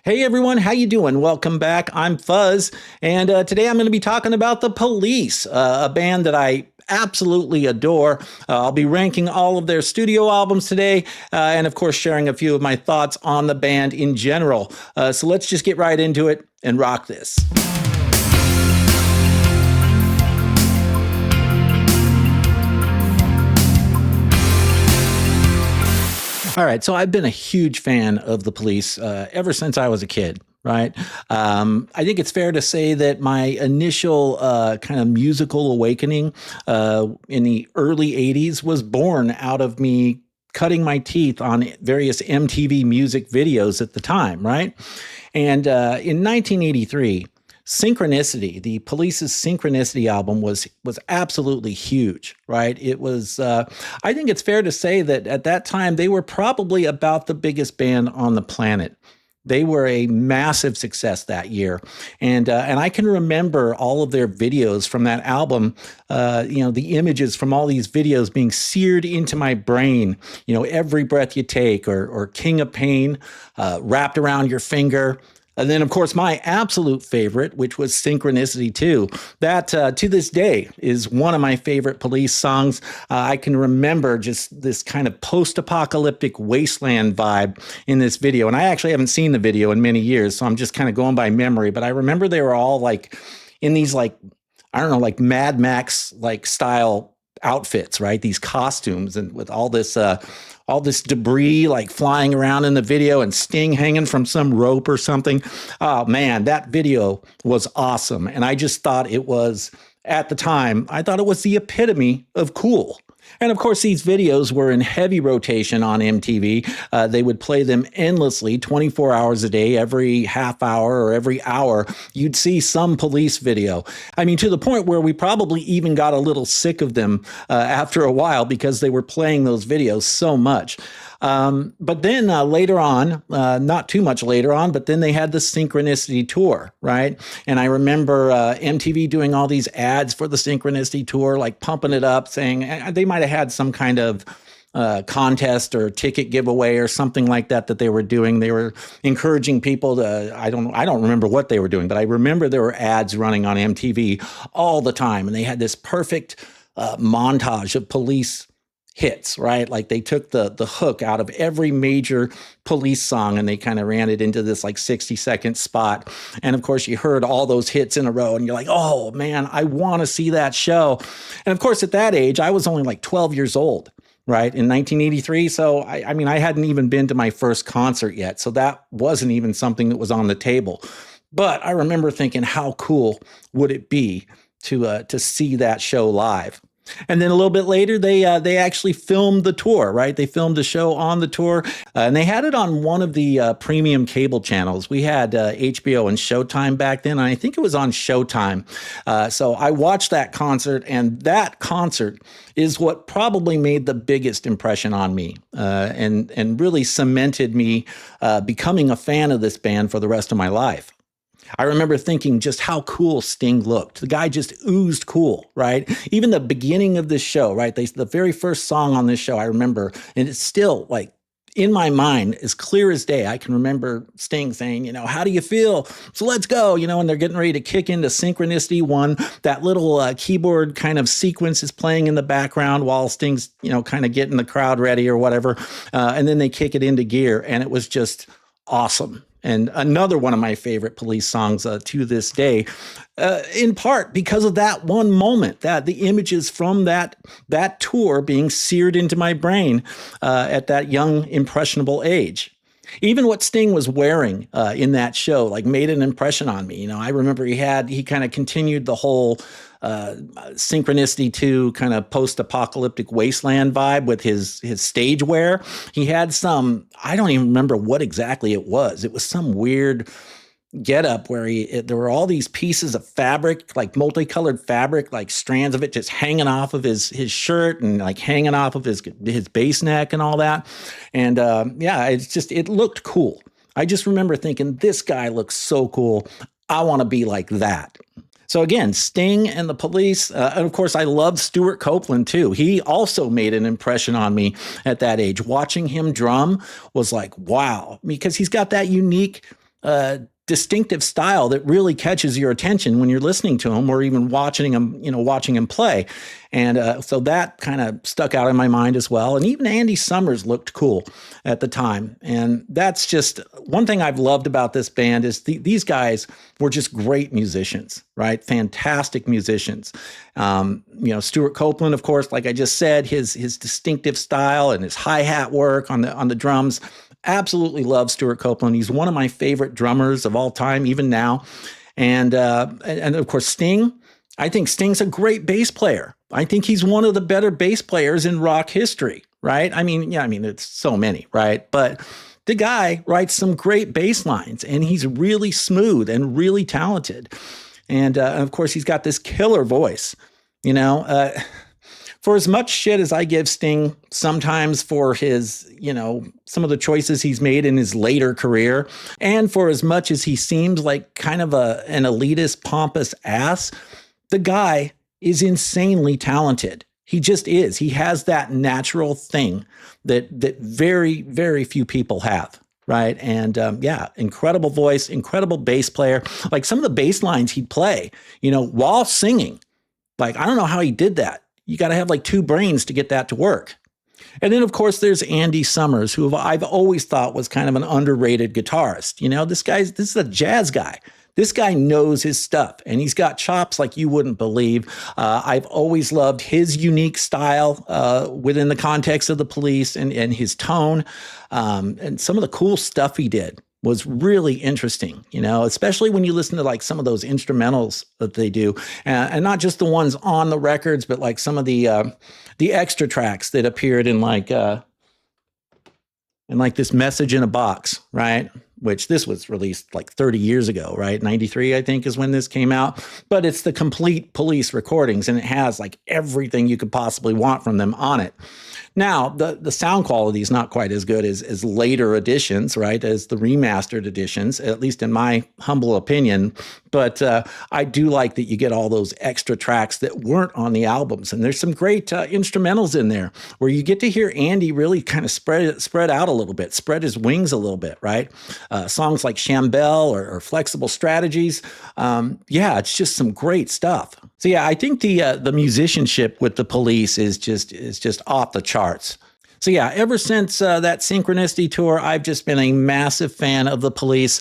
Hey everyone, how you doing? Welcome back. I'm Fuzz, and today I'm going to be talking about the Police, a band that I absolutely adore. I'll be ranking all of their studio albums today, and of course sharing a few of my thoughts on the band in general. So let's just get right into it and rock this. All right, so I've been a huge fan of the Police ever since I was a kid, right? I think it's fair to say that my initial kind of musical awakening in the early 80s was born out of me cutting my teeth on various MTV music videos at the time, right? And in 1983, Synchronicity, the Police's Synchronicity album was absolutely huge, right? It was I think it's fair to say that at that time they were probably about the biggest band on the planet. They were a massive success that year, and I can remember all of their videos from that album. The images from all these videos being seared into my brain. Every breath you take, or King of Pain, wrapped around your finger. And then, of course, my absolute favorite, which was Synchronicity 2, that to this day is one of my favorite Police songs. I can remember just this kind of post-apocalyptic wasteland vibe in this video. And I actually haven't seen the video in many years, so I'm just kind of going by memory. But I remember they were all like in these I don't know, like Mad Max like style outfits, right? These costumes and with all this debris like flying around in the video and Sting hanging from some rope or something. Oh man, that video was awesome. And I just thought it was, at the time, I thought it was the epitome of cool. And of course, these videos were in heavy rotation on MTV. They would play them endlessly, 24 hours a day, every half hour or every hour. You'd see some Police video. I mean, to the point where we probably even got a little sick of them after a while because they were playing those videos so much. But then later on, not too much later on, but then they had the Synchronicity tour, right? And I remember MTV doing all these ads for the Synchronicity tour, like pumping it up, saying they might have had some kind of contest or ticket giveaway or something like that they were doing. They were encouraging people to, I don't remember what they were doing, but I remember there were ads running on MTV all the time. And they had this perfect montage of Police hits, right? Like they took the hook out of every major Police song and they kind of ran it into this like 60-second spot. And of course, you heard all those hits in a row and you're like, oh man, I want to see that show. And of course, at that age, I was only like 12 years old, right? In 1983. So I mean, I hadn't even been to my first concert yet. So that wasn't even something that was on the table. But I remember thinking, how cool would it be to see that show live? And then a little bit later, they actually filmed the tour, right? They filmed a show on the tour, and they had it on one of the premium cable channels. We had HBO and Showtime back then, and I think it was on Showtime. So I watched that concert, and that concert is what probably made the biggest impression on me, and really cemented me becoming a fan of this band for the rest of my life. I remember thinking just how cool Sting looked. The guy just oozed cool, right? Even the beginning of this show, right? The very first song on this show, I remember, and it's still like in my mind, as clear as day. I can remember Sting saying, how do you feel? So let's go, and they're getting ready to kick into Synchronicity 1. That little keyboard kind of sequence is playing in the background while Sting's, kind of getting the crowd ready or whatever. And then they kick it into gear, and it was just awesome. And another one of my favorite Police songs to this day, in part because of that one moment, that the images from that tour being seared into my brain at that young, impressionable age. Even what Sting was wearing in that show, like made an impression on me. I remember he kind of continued the whole Synchronicity 2 kind of post-apocalyptic wasteland vibe with his stage wear. He had I don't even remember what exactly it was. It was some weird get up where there were all these pieces of fabric, like multicolored fabric, like strands of it just hanging off of his shirt and like hanging off of his bass neck and all that. And it looked cool. I just remember thinking, this guy looks so cool. I want to be like that. So again, Sting and the Police, and of course I loved Stuart Copeland too. He also made an impression on me at that age. Watching him drum was like, wow, because he's got that unique distinctive style that really catches your attention when you're listening to him or even watching him play. And so that kind of stuck out in my mind as well. And even Andy Summers looked cool at the time. And that's just one thing I've loved about this band is these guys were just great musicians, right? Fantastic musicians. Stuart Copeland, of course, like I just said, his distinctive style and his hi-hat work on the drums. Absolutely love Stuart Copeland. He's one of my favorite drummers of all time, even now. And of course, Sting. I think Sting's a great bass player. I think he's one of the better bass players in rock history, right? It's so many, right? But the guy writes some great bass lines, and he's really smooth and really talented. And of course, he's got this killer voice, For as much shit as I give Sting sometimes for his, some of the choices he's made in his later career, and for as much as he seems like kind of an elitist, pompous ass, the guy is insanely talented. He just is. He has that natural thing that very, very few people have. Right. And incredible voice, incredible bass player. Like some of the bass lines he'd play, while singing. Like, I don't know how he did that. You got to have like two brains to get that to work. And then, of course, there's Andy Summers, who I've always thought was kind of an underrated guitarist. This is a jazz guy. This guy knows his stuff, and he's got chops like you wouldn't believe. I've always loved his unique style within the context of the Police and his tone, and some of the cool stuff he did was really interesting, especially when you listen to like some of those instrumentals that they do, and not just the ones on the records, but like some of the extra tracks that appeared in like this Message in a Box, right? Which this was released like 30 years ago, right? 93, I think, is when this came out. But it's the complete Police recordings, and it has like everything you could possibly want from them on it. Now, the sound quality is not quite as good as later editions, right? As the remastered editions, at least in my humble opinion. But I do like that you get all those extra tracks that weren't on the albums. And there's some great instrumentals in there where you get to hear Andy really kind of spread out a little bit, spread his wings a little bit, right? Songs like Shambell or Flexible Strategies. It's just some great stuff. So yeah, I think the musicianship with the Police is just off the charts. So yeah, ever since that Synchronicity tour, I've just been a massive fan of the Police.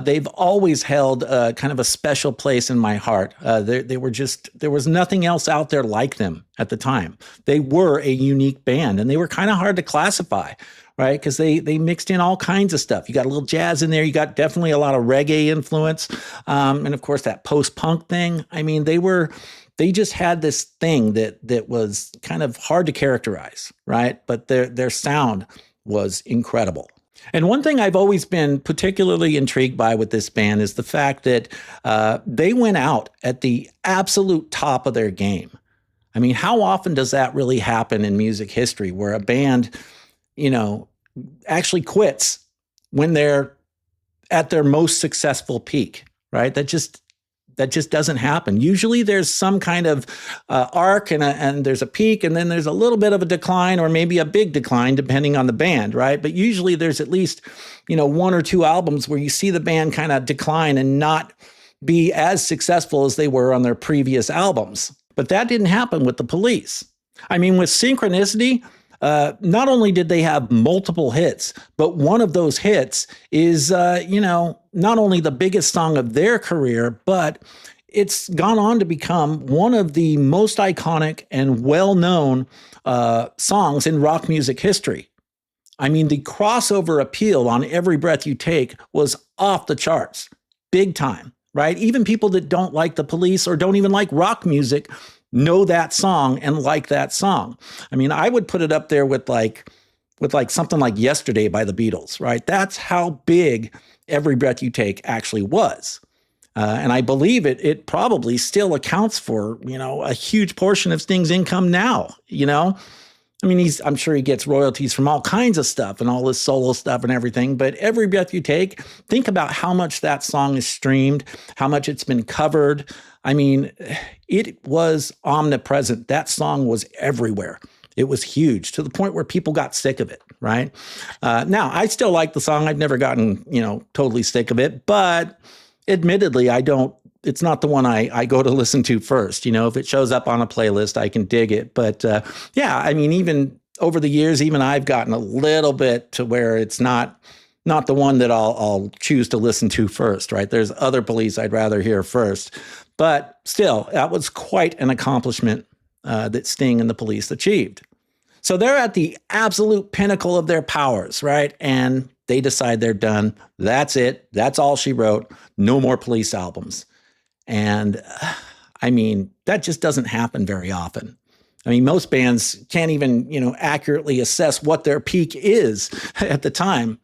They've always held kind of a special place in my heart. There was nothing else out there like them at the time. They were a unique band, and they were kind of hard to classify, right? Because they mixed in all kinds of stuff. You got a little jazz in there. You got definitely a lot of reggae influence. And of course, that post-punk thing. I mean, they just had this thing that was kind of hard to characterize, right? But their sound was incredible. And one thing I've always been particularly intrigued by with this band is the fact that they went out at the absolute top of their game. I mean, how often does that really happen in music history where a band, actually quits when they're at their most successful peak, right? That just doesn't happen. Usually there's some kind of arc and there's a peak, and then there's a little bit of a decline or maybe a big decline depending on the band, right? But usually there's at least, one or two albums where you see the band kind of decline and not be as successful as they were on their previous albums. But that didn't happen with the Police. I mean, with Synchronicity, not only did they have multiple hits, but one of those hits is, not only the biggest song of their career, but it's gone on to become one of the most iconic and well-known songs in rock music history. I mean, the crossover appeal on Every Breath You Take was off the charts, big time, right? Even people that don't like the Police or don't even like rock music know that song and like that song. I mean, I would put it up there with something like Yesterday by the Beatles, right? That's how big Every Breath You Take actually was. And I believe it probably still accounts for, a huge portion of Sting's income now, I mean, I'm sure he gets royalties from all kinds of stuff and all this solo stuff and everything, but Every Breath You Take, think about how much that song is streamed, how much it's been covered. I mean, it was omnipresent. That song was everywhere It was huge to the point where people got sick of it, right? Now, I still like the song. I've never gotten, totally sick of it, but admittedly, I don't. It's not the one I go to listen to first. If it shows up on a playlist, I can dig it. But yeah, I mean, even over the years, even I've gotten a little bit to where it's not the one that I'll choose to listen to first, right? There's other Police I'd rather hear first. But still, that was quite an accomplishment that Sting and the Police achieved. So they're at the absolute pinnacle of their powers, right? And they decide they're done. That's it. That's all she wrote. No more Police albums. And I mean, that just doesn't happen very often. I mean, most bands can't even, accurately assess what their peak is at the time.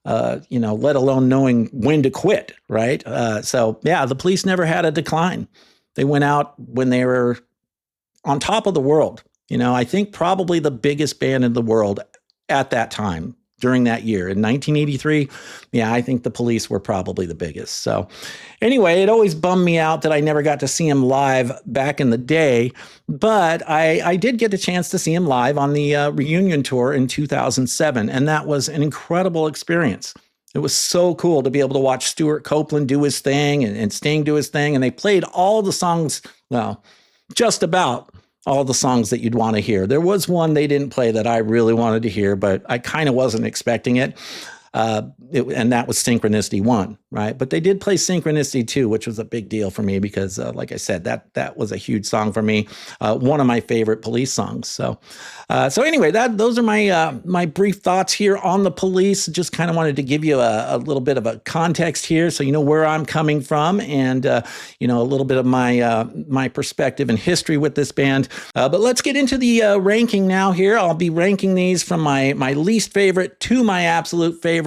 Let alone knowing when to quit, right? So yeah, the Police never had a decline. They went out when they were on top of the world. I think probably the biggest band in the world at that time during that year in 1983. Yeah, I think the Police were probably the biggest. So anyway, it always bummed me out that I never got to see him live back in the day, but I did get a chance to see him live on the reunion tour in 2007, and that was an incredible experience. It was so cool to be able to watch Stuart Copeland do his thing and Sting do his thing, and they played all the songs, well, just about all the songs that you'd want to hear. There was one they didn't play that I really wanted to hear, but I kind of wasn't expecting it. And that was Synchronicity 1, right? But they did play Synchronicity 2, which was a big deal for me because, like I said, that was a huge song for me. One of my favorite Police songs. So anyway, those are my brief thoughts here on the Police. Just kind of wanted to give you a little bit of a context here, so you know where I'm coming from, and a little bit of my perspective and history with this band. But let's get into the ranking now. Here, I'll be ranking these from my least favorite to my absolute favorite.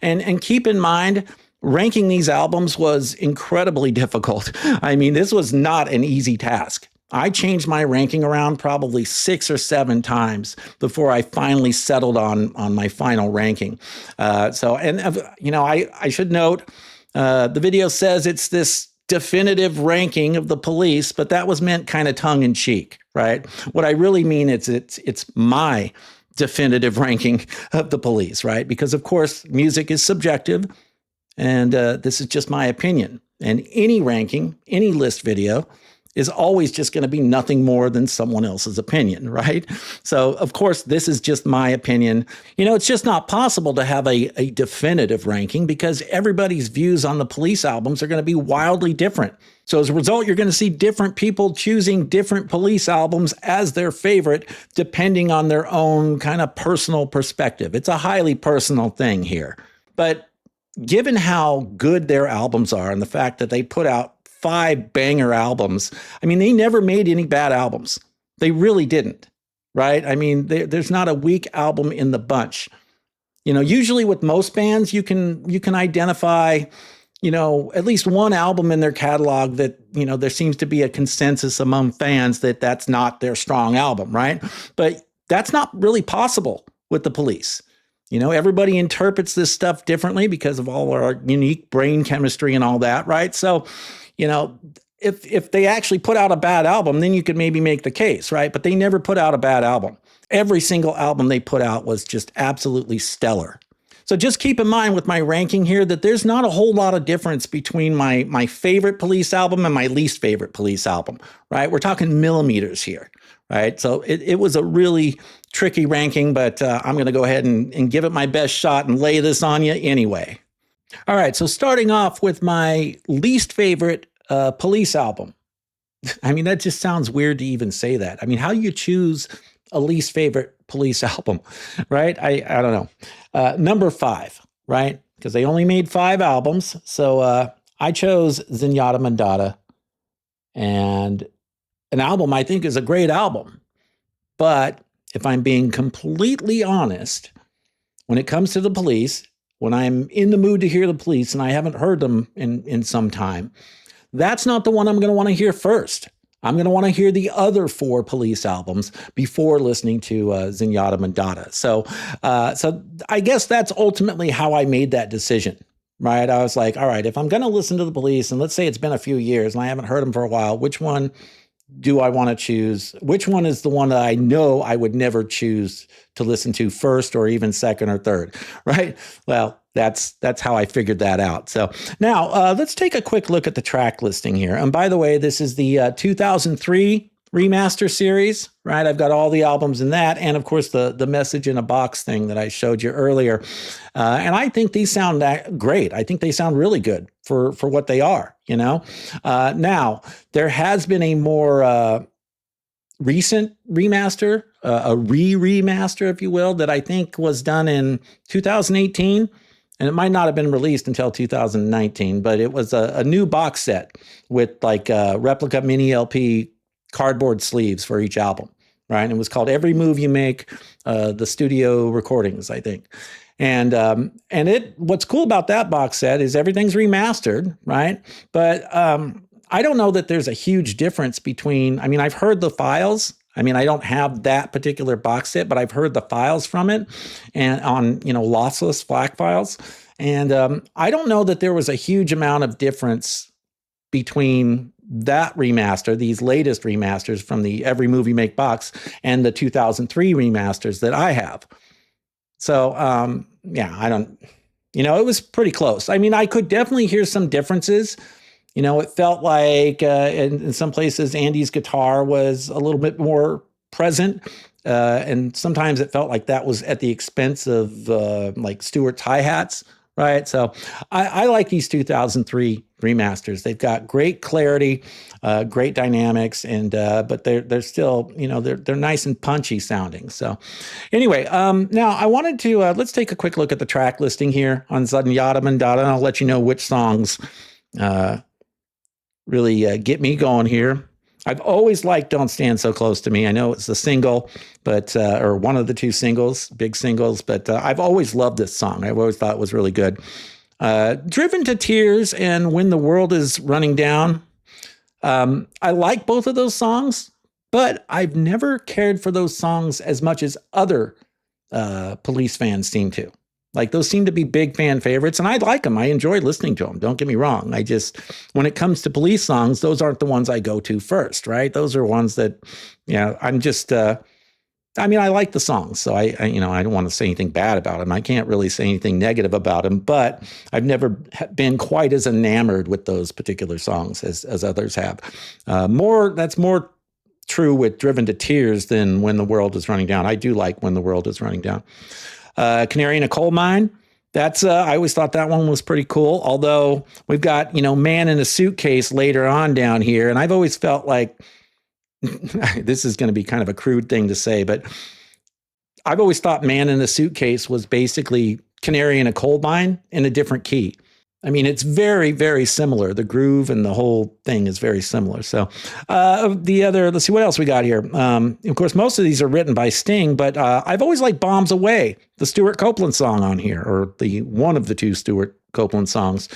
And keep in mind, ranking these albums was incredibly difficult. I mean, this was not an easy task. I changed my ranking around probably 6 or 7 times before I finally settled on my final ranking. I should note, the video says it's this definitive ranking of the Police, but that was meant kind of tongue in cheek, right? What I really mean is it's my definitive ranking of the Police, right? Because of course, music is subjective, and this is just my opinion. And any ranking, any list video is always just going to be nothing more than someone else's opinion, right? So of course, this is just my opinion. It's just not possible to have a definitive ranking because everybody's views on the Police albums are going to be wildly different. So as a result, you're going to see different people choosing different Police albums as their favorite, depending on their own kind of personal perspective. It's a highly personal thing here. But given how good their albums are and the fact that they put out 5 banger albums, I mean, they never made any bad albums. They really didn't, right? I mean, there's not a weak album in the bunch. Usually with most bands, you can identify at least one album in their catalog that, there seems to be a consensus among fans that that's not their strong album, right? But that's not really possible with the Police. Everybody interprets this stuff differently because of all our unique brain chemistry and all that, right? So, if they actually put out a bad album, then you could maybe make the case, right? But they never put out a bad album. Every single album they put out was just absolutely stellar. So just keep in mind with my ranking here that there's not a whole lot of difference between my favorite Police album and my least favorite Police album, right? We're talking millimeters here, right? So it was a really tricky ranking, but I'm going to go ahead and give it my best shot and lay this on you anyway. All right, so starting off with my least favorite Police album. I mean, that just sounds weird to even say that. I mean, how do you choose a least favorite Police album, right? I don't know. Number 5, right? Because they only made 5 albums. So I chose Zenyatta Mondatta, and an album I think is a great album. But if I'm being completely honest, when it comes to the Police, when I'm in the mood to hear the Police and I haven't heard them in some time, that's not the one I'm going to want to hear first. I'm going to want to hear the other 4 Police albums before listening to Zenyatta Mondatta. So I guess that's ultimately how I made that decision, right? I was like, all right, if I'm going to listen to the Police, and let's say it's been a few years and I haven't heard them for a while, which one do I want to choose? Which one is the one that I know I would never choose to listen to first or even second or third, right? Well, that's how I figured that out. So now let's take a quick look at the track listing here. And by the way, this is the 2003 remaster series, right? I've got all the albums in that, and of course the message in a box thing that I showed you earlier. And I think these sound great. I think they sound really good for what they are. You know, now there has been a more recent remaster, a remaster, if you will, that I think was done in 2018. And it might not have been released until 2019, but it was a new box set with like replica mini LP cardboard sleeves for each album, right? And it was called Every Move You Make, the studio recordings, I think. And what's cool about that box set is everything's remastered, right? But I don't know that there's a huge difference between, I mean, I've heard the files. I mean, I don't have that particular box set, but I've heard the files from it and on, lossless FLAC files. And I don't know that there was a huge amount of difference between that remaster, these latest remasters from the Every Movie Make box, and the 2003 remasters that I have. So, I don't, it was pretty close. I mean, I could definitely hear some differences. It felt like in some places Andy's guitar was a little bit more present. And sometimes it felt like that was at the expense of like Stewart's hi-hats, right? So I like these 2003 remasters. They've got great clarity, great dynamics, and but they're still, they're nice and punchy sounding. So anyway, now I wanted to let's take a quick look at the track listing here on Zudnyada Mandada, and I'll let you know which songs really get me going here. I've always liked Don't Stand So Close to Me. I know it's the single, but or one of the two singles, big singles, but I've always loved this song. I've always thought it was really good. Driven to Tears and When the World is Running Down. I like both of those songs, but I've never cared for those songs as much as other Police fans seem to. Like, those seem to be big fan favorites, and I like them. I enjoy listening to them. Don't get me wrong. I just, when it comes to Police songs, those aren't the ones I go to first, right? Those are ones that, I'm just, I like the songs, so I don't want to say anything bad about them. I can't really say anything negative about them, but I've never been quite as enamored with those particular songs as others have. That's more true with Driven to Tears than When the World is Running Down. I do like When the World is Running Down. Canary in a Coal Mine. That's I always thought that one was pretty cool. Although we've got, Man in a Suitcase later on down here. And I've always felt like this is going to be kind of a crude thing to say, but I've always thought Man in a Suitcase was basically Canary in a Coal Mine in a different key. I mean, it's very, very similar. The groove and the whole thing is very similar. So let's see what else we got here. Of course, most of these are written by Sting, but I've always liked Bombs Away, the Stuart Copeland song on here, or the one of the two Stuart Copeland songs.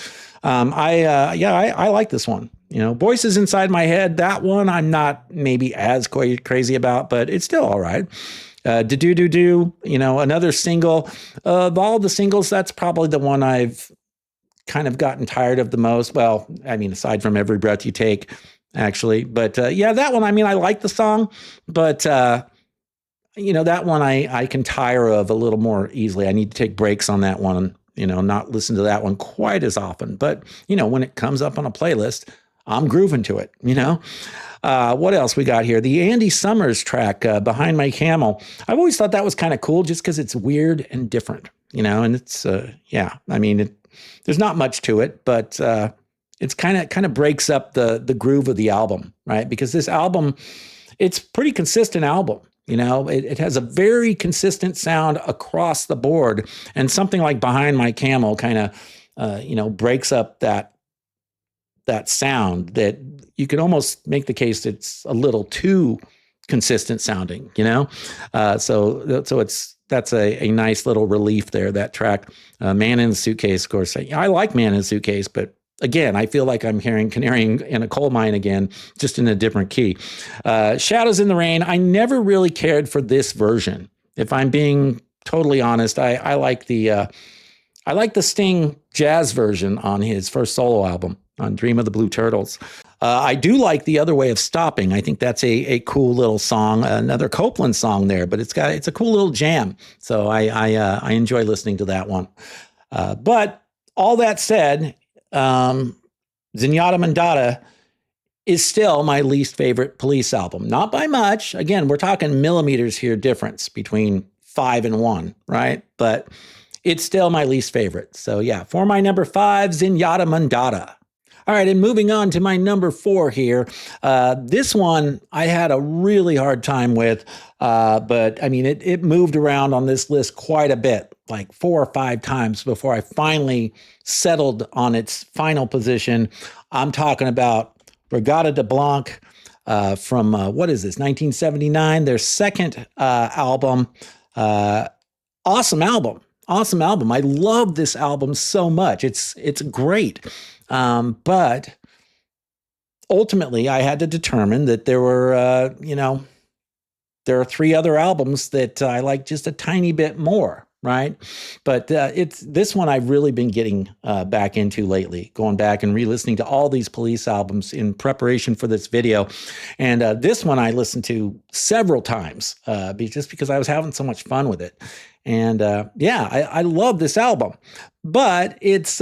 I like this one. Voices Inside My Head, that one I'm not maybe as crazy about, but it's still all right. Do, another single. Of all the singles, that's probably the one I've kind of gotten tired of the most. Well, I mean, aside from Every Breath You Take, actually. But that one, I like the song, but that one I can tire of a little more easily. I need to take breaks on that one, not listen to that one quite as often. But, when it comes up on a playlist, I'm grooving to it, What else we got here? The Andy Summers track, Behind My Camel. I've always thought that was kind of cool just because it's weird and different, and it's, there's not much to it, but it's kind of breaks up the groove of the album, right? Because this album, it's pretty consistent album. It has a very consistent sound across the board, and something like Behind My Camel kind of breaks up that sound that you could almost make the case it's a little too consistent sounding. So that's a nice little relief there, that track. Man in the Suitcase, of course. I like Man in the Suitcase, but again, I feel like I'm hearing Canary in a Coal Mine again, just in a different key. Shadows in the Rain, I never really cared for this version. If I'm being totally honest, I like the Sting jazz version on his first solo album, on Dream of the Blue Turtles. I do like The Other Way of Stopping. I think that's a cool little song, another Copeland song there, but it's a cool little jam. So I enjoy listening to that one. But all that said, Zenyatta Mandata is still my least favorite Police album. Not by much. Again, we're talking millimeters here difference between 5 and 1, right? But it's still my least favorite. So yeah, for my number 5, Zenyatta Mandata. All right, and moving on to my number 4 here. This one I had a really hard time with, but I mean, it moved around on this list quite a bit, like 4 or 5 times before I finally settled on its final position. I'm talking about Regatta de Blanc from, what is this, 1979, their second album. Awesome album. Awesome album. I love this album so much. It's great. But ultimately, I had to determine that there were, there are 3 other albums that I like just a tiny bit more, right? But it's this one I've really been getting back into lately, going back and re-listening to all these Police albums in preparation for this video. And this one I listened to several times just because I was having so much fun with it. And I love this album. But it's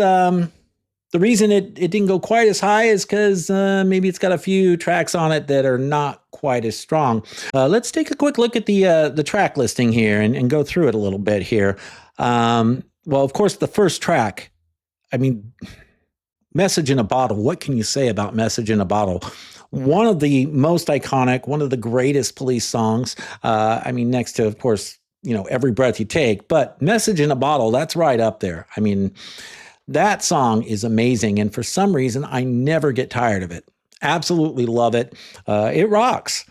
the reason it didn't go quite as high is because maybe it's got a few tracks on it that are not quite as strong. Let's take a quick look at the track listing here and go through it a little bit here. Well, of course, the first track, I mean, Message in a Bottle. What can you say about Message in a Bottle? One of the most iconic, one of the greatest Police songs. I mean, next to, of course, Every Breath You Take, but Message in a Bottle, that's right up there. I mean, that song is amazing, and for some reason, I never get tired of it. Absolutely love it. It rocks.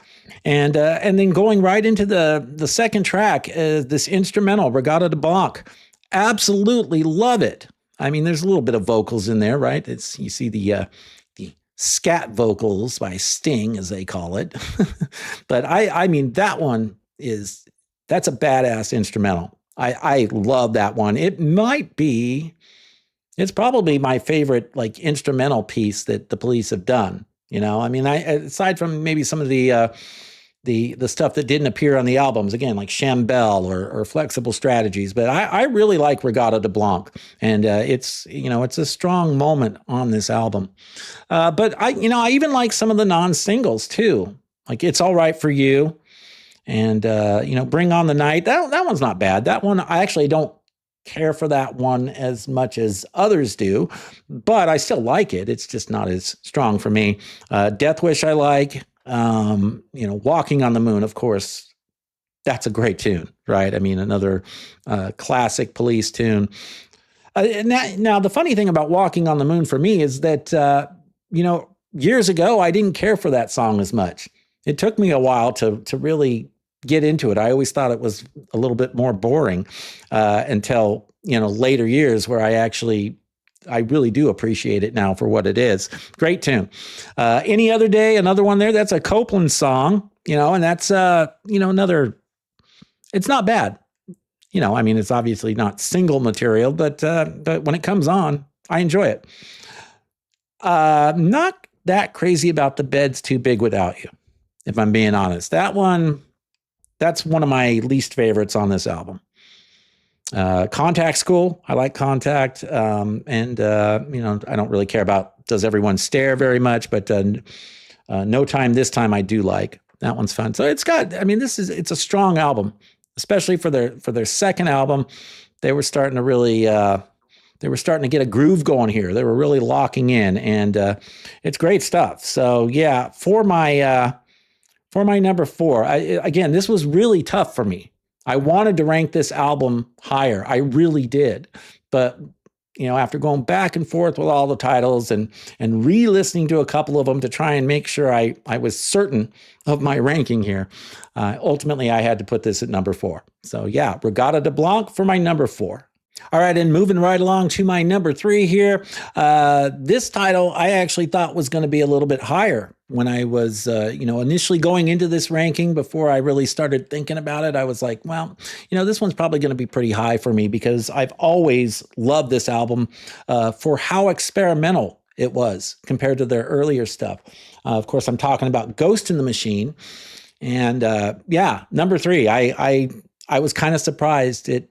And then going right into the second track, this instrumental, Regatta de Blanc. Absolutely love it. I mean, there's a little bit of vocals in there, right? You see the scat vocals by Sting, as they call it. But I mean, that's a badass instrumental. I love that one. It's probably my favorite instrumental piece that the Police have done. I mean, aside from maybe some of the stuff that didn't appear on the albums, again, like Chambel or Flexible Strategies, but I really like Regatta de Blanc, and it's a strong moment on this album. But I even like some of the non-singles too, like It's All Right for You, and Bring on the Night. That one's not bad. That one I actually don't care for that one as much as others do, but I still like it. It's just not as strong for me. Death Wish I like. Walking on the Moon, of course, that's a great tune, right? I mean, another classic Police tune. Now, the funny thing about Walking on the Moon for me is that, years ago, I didn't care for that song as much. It took me a while to really get into it. I always thought it was a little bit more boring until, later years where I really do appreciate it now for what it is. Great tune. Any Other Day, another one there. That's a Copeland song, and that's, another, it's not bad. I mean, it's obviously not single material, but when it comes on, I enjoy it. Not that crazy about The Bed's Too Big Without You, if I'm being honest. That's one of my least favorites on this album. Contact's cool. I like Contact. And I don't really care about Does Everyone Stare very much, but No Time This Time I do like. That one's fun. So it's a strong album, especially for their second album. They were starting to really, get a groove going here. They were really locking in, and it's great stuff. So yeah, for my number 4, again, this was really tough for me. I wanted to rank this album higher. I really did. But, after going back and forth with all the titles and re-listening to a couple of them to try and make sure I was certain of my ranking here, ultimately I had to put this at number 4. So yeah, Regatta de Blanc for my number 4. All right, and moving right along to my number 3 here. This title I actually thought was going to be a little bit higher when I was, initially going into this ranking. Before I really started thinking about it, I was like, well, this one's probably going to be pretty high for me because I've always loved this album for how experimental it was compared to their earlier stuff. Of course, I'm talking about Ghost in the Machine. And yeah, number three, I was kind of surprised it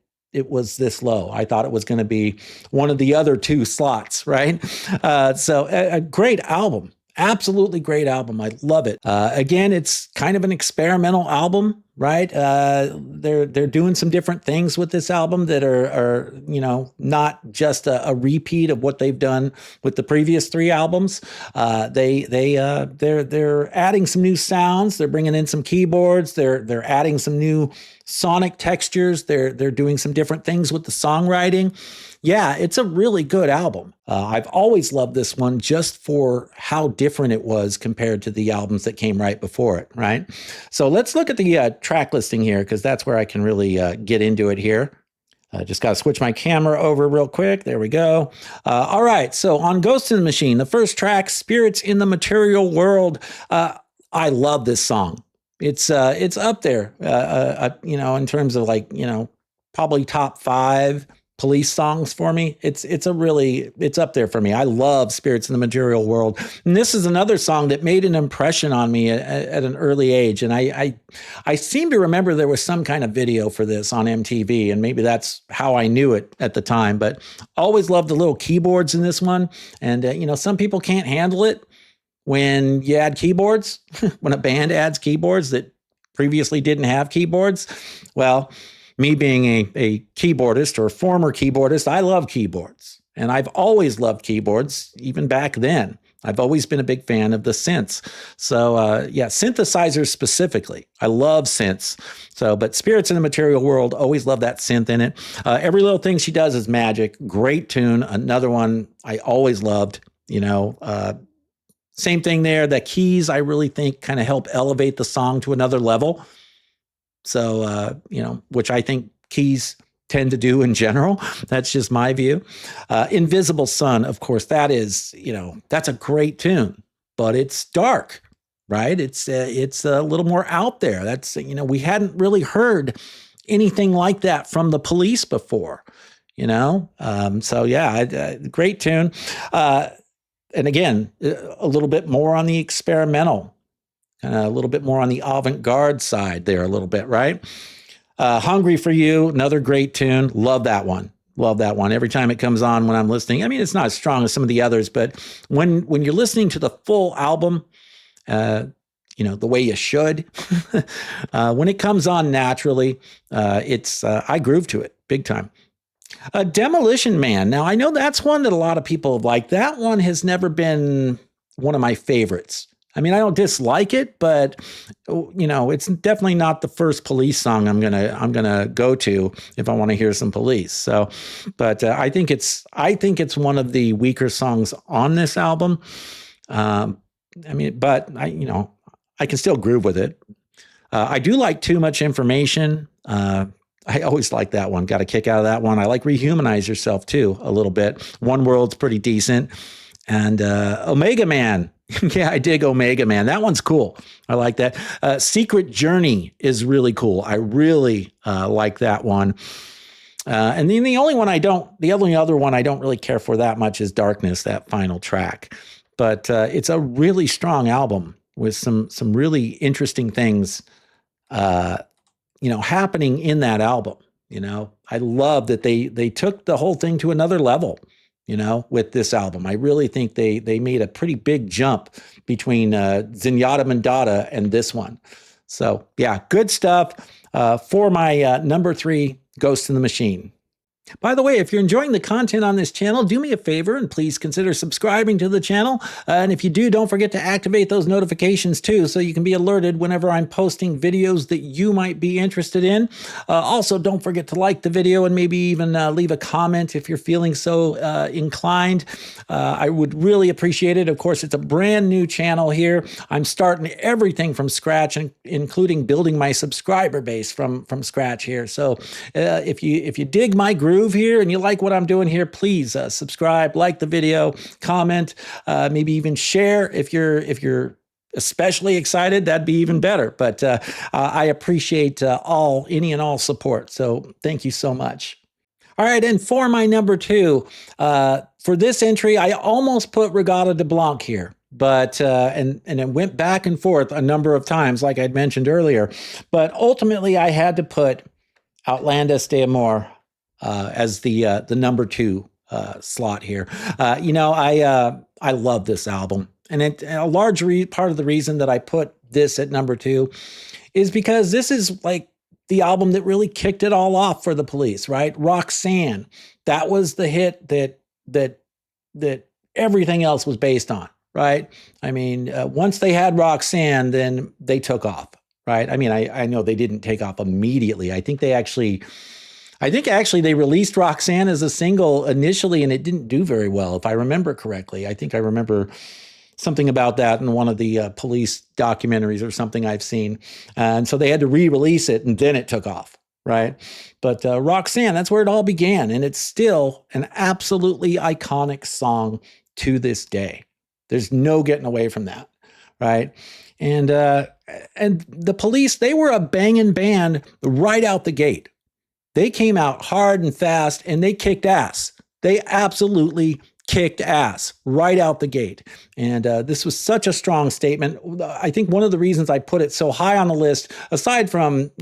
was this low. I thought it was going to be one of the other two slots, right? So a great album. Absolutely great album. I love it. Again, it's kind of an experimental album, right? They're doing some different things with this album that are not just a repeat of what they've done with the previous three albums. They're adding some new sounds. They're bringing in some keyboards. They're adding some new sonic textures. They're doing some different things with the songwriting. Yeah, it's a really good album. I've always loved this one just for how different it was compared to the albums that came right before it, right? So let's look at the track listing here, because that's where I can really get into it here. Just got to switch my camera over real quick. There we go. All right, so on Ghost in the Machine, the first track, Spirits in the Material World. I love this song. It's up there, in terms of like, probably top 5 Police songs for me. It's up there for me. I love Spirits in the Material World. And this is another song that made an impression on me at an early age. And I seem to remember there was some kind of video for this on MTV, and maybe that's how I knew it at the time, but always loved the little keyboards in this one. And, some people can't handle it when you add keyboards, when a band adds keyboards that previously didn't have keyboards. Well, me being a keyboardist or former keyboardist, I love keyboards. And I've always loved keyboards, even back then. I've always been a big fan of the synths. So yeah, synthesizers specifically. I love synths. So, but Spirits in the Material World, always love that synth in it. Every Little Thing She Does is magic. Great tune. Another one I always loved, same thing there. The keys, I really think, kind of help elevate the song to another level. So, which I think keys tend to do in general. That's just my view. Invisible Sun, of course, that's a great tune, but it's dark, right? It's a little more out there. That's, we hadn't really heard anything like that from the Police before, So yeah, great tune. And again, a little bit more on the experimental, a little bit more on the avant-garde side there a little bit, right? Hungry for You, another great tune. Love that one. Love that one. Every time it comes on when I'm listening, I mean, it's not as strong as some of the others, but when you're listening to the full album, the way you should, when it comes on naturally, I groove to it big time. Demolition Man. Now, I know that's one that a lot of people like. That one has never been one of my favorites. I mean, I don't dislike it, but it's definitely not the first Police song I'm gonna go to if I want to hear some Police. So, but I think it's one of the weaker songs on this album. But I can still groove with it. I do like Too Much Information. I always like that one. Got a kick out of that one. I like Rehumanize Yourself too a little bit. One World's pretty decent. And Omega Man. Yeah, I dig Omega Man. That one's cool. I like that. Secret Journey is really cool. I really like that one. And then the only other one I don't really care for that much is Darkness, that final track. But it's a really strong album with some really interesting things, happening in that album. I love that they took the whole thing to another level. With this album. I really think they made a pretty big jump between Zenyatta Mandata and this one. So yeah, good stuff for my number 3, Ghost in the Machine. By the way, if you're enjoying the content on this channel, do me a favor and please consider subscribing to the channel. And if you do, don't forget to activate those notifications too, so you can be alerted whenever I'm posting videos that you might be interested in. Also, don't forget to like the video and maybe even leave a comment if you're feeling so inclined. I would really appreciate it. Of course, it's a brand new channel here. I'm starting everything from scratch, including building my subscriber base from scratch here. So if you dig my groove here and you like what I'm doing here, please subscribe, like the video, comment, maybe even share if you're especially excited. That'd be even better. But I appreciate any and all support. So thank you so much. All right, and for my number two, for this entry, I almost put Regatta de Blanc here, but and it went back and forth a number of times, like I'd mentioned earlier. But ultimately, I had to put Outlandos de Amor as the number two slot here. I love this album, and a large part of the reason that I put this at number two is because this is like the album that really kicked it all off for the Police, right? Roxanne, that was the hit that everything else was based on, right? I mean, once they had Roxanne, then they took off, right? I mean, I know they didn't take off immediately. I think actually they released Roxanne as a single initially, and it didn't do very well, if I remember correctly. I think I remember something about that in one of the Police documentaries or something I've seen. And so they had to re-release it, and then it took off, right? But Roxanne, that's where it all began. And it's still an absolutely iconic song to this day. There's no getting away from that, right? And the Police, they were a banging band right out the gate. They came out hard and fast, and they kicked ass. They absolutely kicked ass right out the gate. And this was such a strong statement. I think one of the reasons I put it so high on the list, aside from,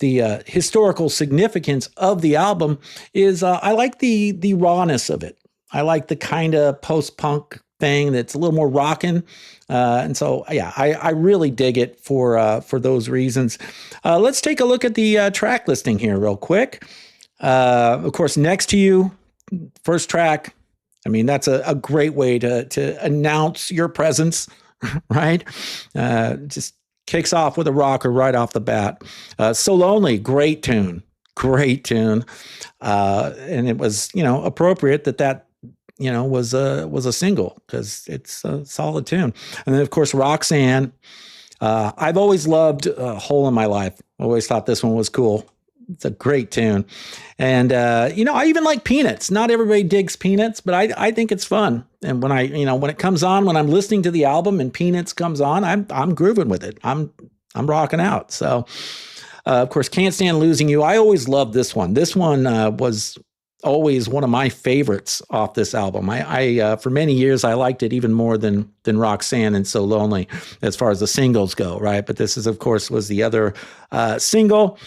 the historical significance of the album, is I like the rawness of it. I like the kind of post-punk thing that's a little more rockin'. And so, yeah, I really dig it for those reasons. Let's take a look at the track listing here real quick. Of course, Next to You, first track. I mean, that's a great way to announce your presence, right? Just kicks off with a rocker right off the bat. So Lonely, great tune. And it was, appropriate that was a single, because it's a solid tune. And then, of course, Roxanne. I've always loved Hole in My Life. Always thought this one was cool. It's a great tune. And, I even like Peanuts. Not everybody digs Peanuts, but I think it's fun. And when when it comes on, when I'm listening to the album and Peanuts comes on, I'm grooving with it. I'm rocking out. So, of course, Can't Stand Losing You. I always loved this one. This one was always one of my favorites off this album. I for many years, I liked it even more than Roxanne and So Lonely as far as the singles go, right? But this is, of course, was the other single.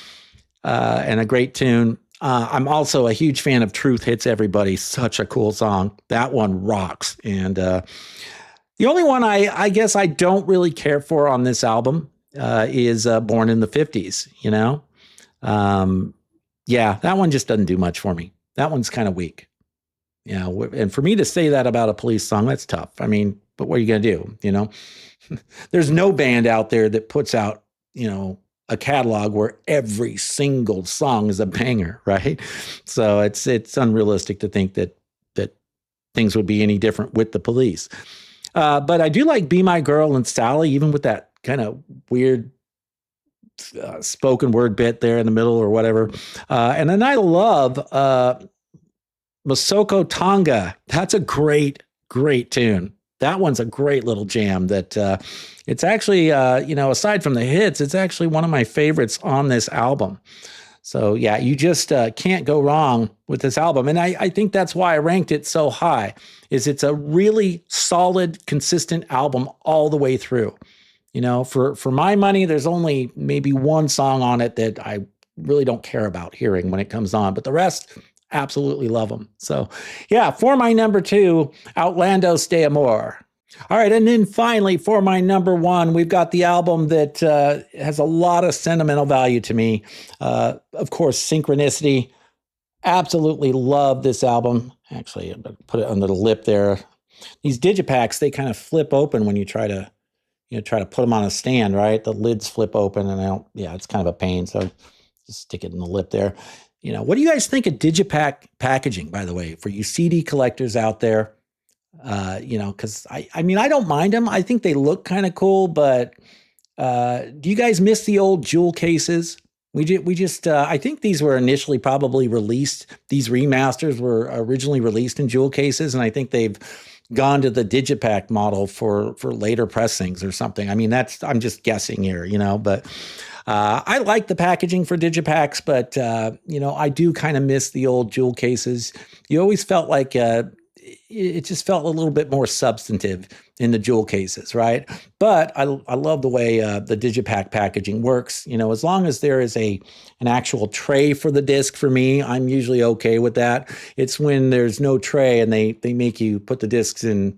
And a great tune. I'm also a huge fan of Truth Hits Everybody. Such a cool song. That one rocks. And the only one I guess I don't really care for on this album is Born in the 50s, Yeah, that one just doesn't do much for me. That one's kind of weak. And for me to say that about a Police song, that's tough. I mean, but what are you going to do, There's no band out there that puts out, a catalog where every single song is a banger, right? So it's unrealistic to think that things would be any different with the Police. But I do like Be My Girl and Sally, even with that kind of weird spoken word bit there in the middle or whatever. And then I love Masoko Tonga. That's a great tune. That one's a great little jam that it's actually, aside from the hits, it's actually one of my favorites on this album. So, yeah, you just can't go wrong with this album. And I think that's why I ranked it so high, is it's a really solid, consistent album all the way through. For my money, there's only maybe one song on it that I really don't care about hearing when it comes on, but the rest, absolutely love them. So, yeah, for my number two, Outlandos de Amor. All right, and then finally, for my number one, we've got the album that has a lot of sentimental value to me. Of course, Synchronicity. Absolutely love this album. Actually, I'm going to put it under the lip there. These digipacks, they kind of flip open when you try to put them on a stand, right? The lids flip open, and it's kind of a pain. So just stick it in the lip there. What do you guys think of digipack packaging, by the way, for you CD collectors out there? Because I mean, I don't mind them. I think they look kind of cool, but do you guys miss the old jewel cases? We just I think these were initially probably released. These remasters were originally released in jewel cases, and I think they've gone to the digipack model for later pressings or something. I mean, I'm just guessing here, but I like the packaging for digipacks, but I do kind of miss the old jewel cases. You always felt like it just felt a little bit more substantive in the jewel cases, right? But I love the way the digipack packaging works. As long as there is an actual tray for the disc for me, I'm usually okay with that. It's when there's no tray and they make you put the discs in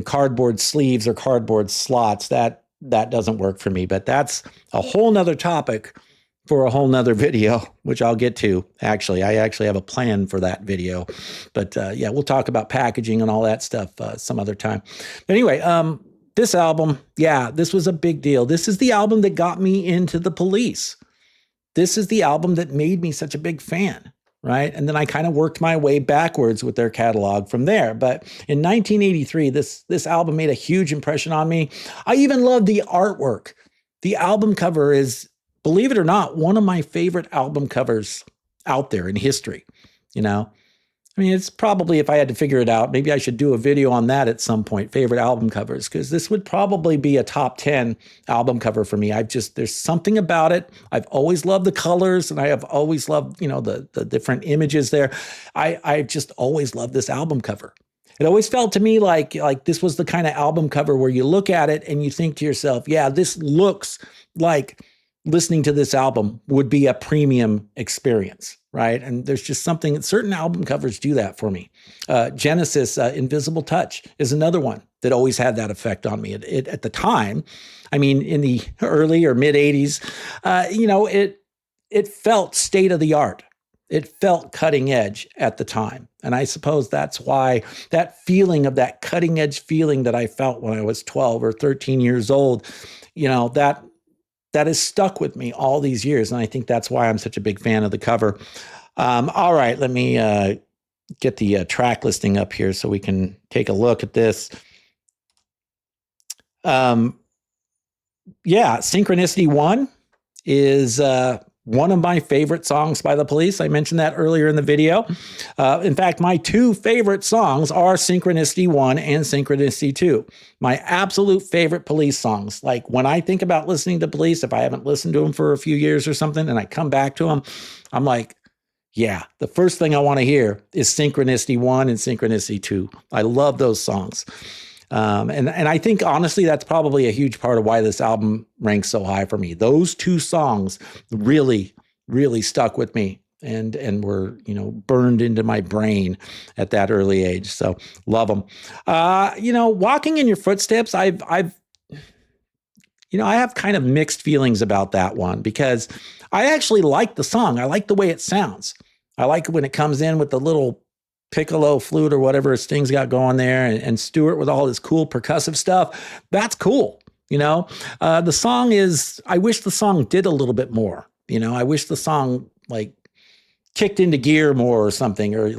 cardboard sleeves or cardboard slots, that doesn't work for me. But that's a whole nother topic for a whole nother video, which I'll get to. Actually, I actually have a plan for that video. But yeah, we'll talk about packaging and all that stuff some other time. But anyway, this album, yeah, this was a big deal. This is the album that got me into the Police. This is the album that made me such a big fan, right? And then I kind of worked my way backwards with their catalog from there. But in 1983, this album made a huge impression on me. I even love the artwork. The album cover is, believe it or not, one of my favorite album covers out there in history. I mean, it's probably, if I had to figure it out, maybe I should do a video on that at some point, favorite album covers, because this would probably be a top 10 album cover for me. There's something about it. I've always loved the colors, and I have always loved, the different images there. I just always loved this album cover. It always felt to me like this was the kind of album cover where you look at it and you think to yourself, yeah, this looks like listening to this album would be a premium experience, right? And there's just something, certain album covers do that for me. Genesis, Invisible Touch is another one that always had that effect on me. It at the time, I mean, in the early or mid 80s, it felt state of the art. It felt cutting edge at the time. And I suppose that's why that feeling of that cutting edge feeling that I felt when I was 12 or 13 years old, that has stuck with me all these years. And I think that's why I'm such a big fan of the cover. All right, let me get the track listing up here so we can take a look at this. Yeah, Synchronicity 1 is one of my favorite songs by the Police. I mentioned that earlier in the video. In fact, my two favorite songs are Synchronicity 1 and Synchronicity 2. My absolute favorite Police songs. Like when I think about listening to Police, if I haven't listened to them for a few years or something and I come back to them, I'm like, yeah, the first thing I want to hear is Synchronicity 1 and Synchronicity 2. I love those songs. And I think, honestly, that's probably a huge part of why this album ranks so high for me. Those two songs really, really stuck with me and were, burned into my brain at that early age. So love them. Walking in Your Footsteps, I have kind of mixed feelings about that one because I actually like the song. I like the way it sounds. I like it when it comes in with the little piccolo flute or whatever Sting's got going there, and Stewart with all his cool percussive stuff. That's cool. The song is, I wish the song did a little bit more. I wish the song kicked into gear more or something, or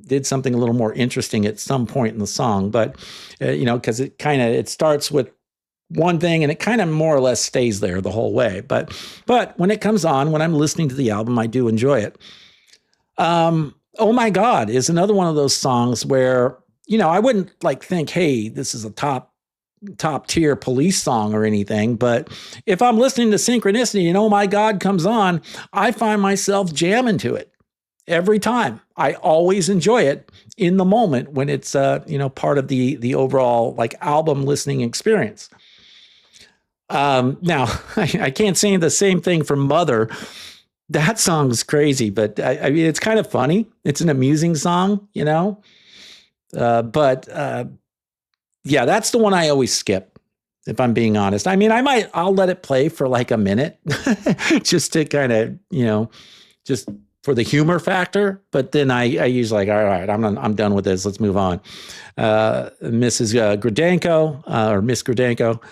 did something a little more interesting at some point in the song. But, because it starts with one thing and it kind of more or less stays there the whole way. But when it comes on, when I'm listening to the album, I do enjoy it. Oh My God is another one of those songs where, I wouldn't think, hey, this is a top tier Police song or anything. But if I'm listening to Synchronicity and Oh My God comes on, I find myself jamming to it every time. I always enjoy it in the moment when it's, part of the overall album listening experience. Now I can't say the same thing for Mother. That song's crazy, but I mean, it's kind of funny. It's an amusing song, but yeah, that's the one I always skip, if I'm being honest. I mean, I'll let it play for a minute just to kind of, just for the humor factor. But then I usually all right, I'm done with this. Let's move on. Mrs. Gradenko or Miss Gradenko.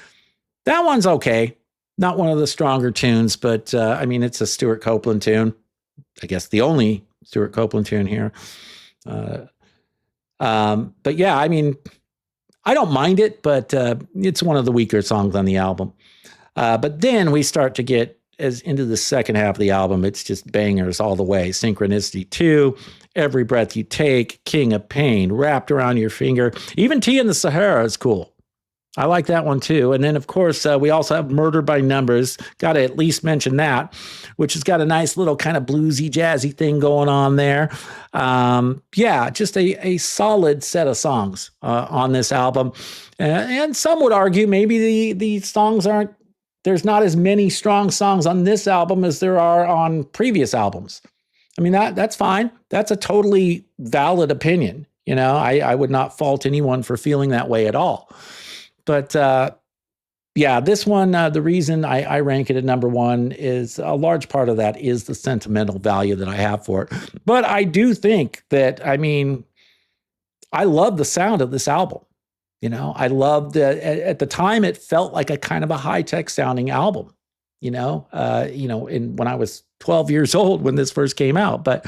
That one's okay. Not one of the stronger tunes, but I mean, it's a Stuart Copeland tune. I guess the only Stuart Copeland tune here. But yeah, I mean, I don't mind it, but it's one of the weaker songs on the album. But then we start to get into the second half of the album. It's just bangers all the way. Synchronicity 2, Every Breath You Take, King of Pain, Wrapped Around Your Finger. Even Tea in the Sahara is cool. I like that one too. And then, of course, we also have Murder by Numbers. Got to at least mention that, which has got a nice little kind of bluesy, jazzy thing going on there. Yeah, just a solid set of songs on this album. And some would argue maybe the songs aren't, there's not as many strong songs on this album as there are on previous albums. I mean, that's fine. That's a totally valid opinion. You know, I would not fault anyone for feeling that way at all. But yeah, this one, the reason I rank it at number one is a large part of that is the sentimental value that I have for it. But I do think that, I mean, I love the sound of this album. You know, I loved at the time it felt like a kind of a high-tech sounding album. You know, when I was 12 years old when this first came out, but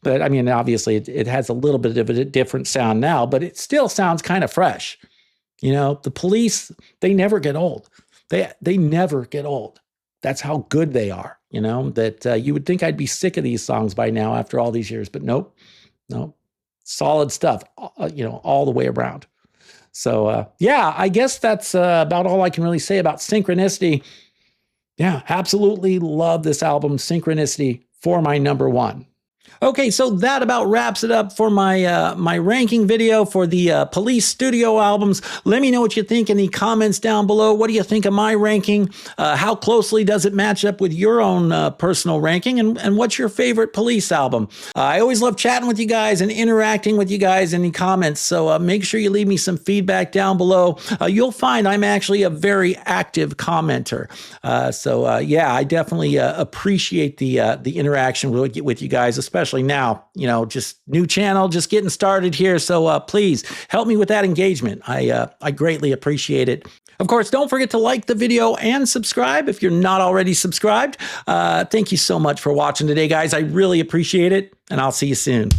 I mean, obviously it has a little bit of a different sound now, but it still sounds kind of fresh. You know, the Police, they never get old. They never get old. That's how good they are. You know, that you would think I'd be sick of these songs by now after all these years, but nope. Solid stuff, all the way around. So, yeah, I guess that's about all I can really say about Synchronicity. Yeah, absolutely love this album, Synchronicity, for my number one. Okay, so that about wraps it up for my my ranking video for the Police studio albums. Let me know what you think in the comments down below. What do you think of my ranking? How closely does it match up with your own personal ranking? And what's your favorite Police album? I always love chatting with you guys and interacting with you guys in the comments, so make sure you leave me some feedback down below. You'll find I'm actually a very active commenter. Yeah, I definitely appreciate the interaction with you guys, especially now, just new channel, just getting started here. So please help me with that engagement. I greatly appreciate it. Of course, don't forget to like the video and subscribe if you're not already subscribed. Thank you so much for watching today, guys. I really appreciate it, and I'll see you soon.